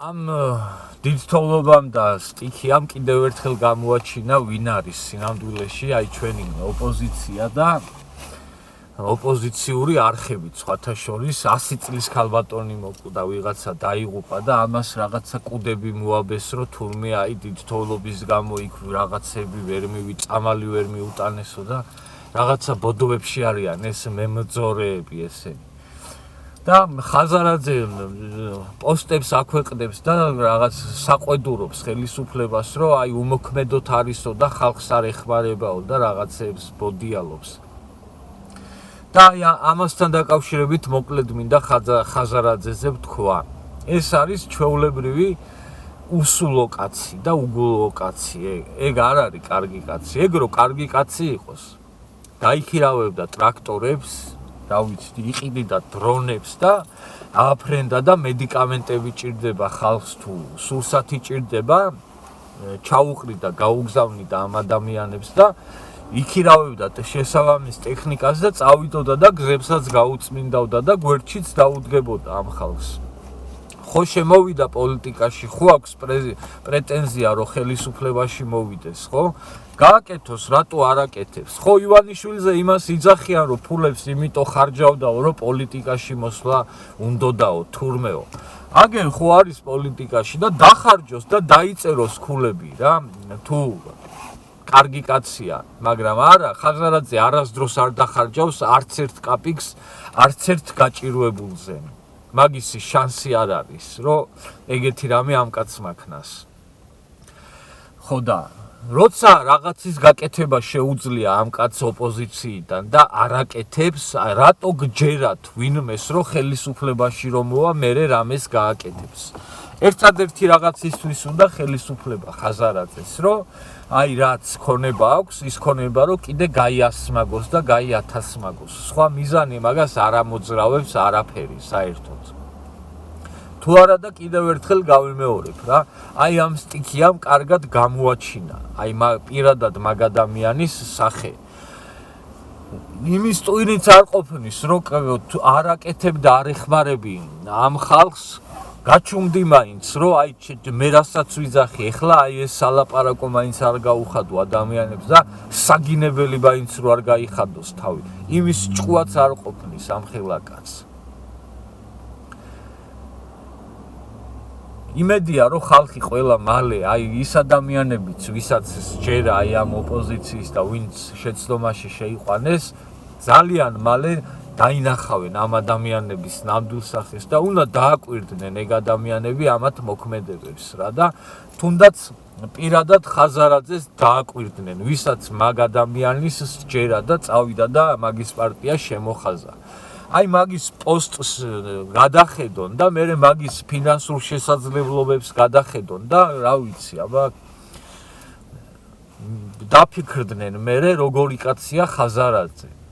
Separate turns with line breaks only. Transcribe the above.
ამ დიდ თოვლობამ და სტიქიამ კიდევ ერთხელ გამოაჩინა ვინ არის სინამდვილეში აი ჩვენი ოპოზიცია და ოპოზიციური არხები სხვათა შორის 100 წლის ქალბატონი მოკვდა ვიღაცა დაიღუპა და ამას რაღაცა კუდები მოაბესრო თურმე აი დიდ თოვლობის გამო იქ რაღაცები ვერ მივიწამალი ვერ მიუტანესო და რაღაცა ბოდოებში არიან ეს მემძორეები ესენი და ხაზარაძე პოსტებს აქვეყნებს და რაღაც საყვედურობს ხელისუფლებას რომ აი უმოქმედოთ არისო და ხალხს არ ეხმარებაო და რაღაცებს ბოდიალობს და ამასთან დაკავშირებით მოკლედ მინდა ხაზარაძეზე ვთქვა ეს არის ჩვეულებრივი უსულო კაცი და უგულო კაცი ეგ არ არის კარგი კაცი ეგ რო კარგი კაცი იყოს დაიქირავებდა ტრაქტორებს და ვიცი იყიდიდა დრონებს და აფრენდა და მედიკამენტები ჭირდება ხალხს თუ სურსათი ჭირდება ჩაუყრიდა გაუგზავნიდა ამ ადამიანებს და იქირავებდა შესაბამის ტექნიკას და წავიდოდა და გზებსაც გაუწმინდავდა და გვერდშიც დაუდგებოდა ამ ხალხს ხო შემოვიდა პოლიტიკაში ხო აქვს პრეტენზია რომ ხელისუფლებაში მოვიდეს ხო გააკეთოს რატო არ აკეთებს ხო ივანიშვილზე იმას იძახიან რომ ფულებს იმიტომ ხარჯავდაო რომ პოლიტიკაში მოსვლა უნდოდაო თურმეო აგენ ხო არის პოლიტიკაში და დახარჯოს და დაიწეროს ქულები რა თუ კარგი კაცია მაგრამ არა ხაზარაძე არასდროს არ დახარჯავს არც ერთ კაპიკს არც ერთ გაჭირვებულზე მაგის შანსი არ არის რომ ეგეთი რამე ამ კაცს მაქნას ხო და როცა რაღაცის გაკეთება შეუძლია ამ კაცს ოპოზიციიდან და არაკეთებს რატო გჯერათ ვინმეს რომ ხელისუფლებაში რომ მოვა მერე რამეს გააკეთებს ერთადერთი რაღაცისთვის უნდა ხელისუფლება ხაზარაძეს რომ აი რაც ქონება აქვს ის ქონება რომ კიდე გაიასმაგოს და გაიათასმაგოს სხვა მიზანი მაგას არ ამოძრავებს არაფერი საერთოდ თუ არა და კიდევ ერთხელ გავიმეორებ რა აი ამ სტიქიამ კარგად გამოაჩინა აი პირადად მაგ ადამიანის სახე იმის ტვინიც არ ყოფნის რომ არ აკეთებდა არ ეხმარები ამ ხალხს გაჩუმდი მაინც რომ აი მე რასაც ვიძახი ეხლა აი ეს სალაპარაკო მაინც არ გაუხადო ადამიანებს და საგინებელი მაინც რო არ გაიხადოს თავი იმის ჭკუაც არ ყოფნის ამ ხელაკაც იმედია რომ ხალხი ყველა მალე აი ის ადამიანებიც ვისაც ჯერა აი ამ ოპოზიციის და ვინც შეცდომაში შეიყვანეს ძალიან მალე დაინახავენ ამ ადამიანების ნამდვილ სახეს და უნდა დააკვირდნენ ეგ ადამიანები ამათ მოქმედებებს რა და თუნდაც პირადად ხაზარაძეს დააკვირდნენ ვისაც მაგ ადამიანის ჯერა და წავიდა და მაგის პარტია შემოხაზა აი მაგის პოსტს გადახედონ და მე მაგის ფინანსურ შესაძლებლობებს გადახედონ და რა ვიცი აბა დაფიქრდნენ მე როგორი კაცია ხაზარაძე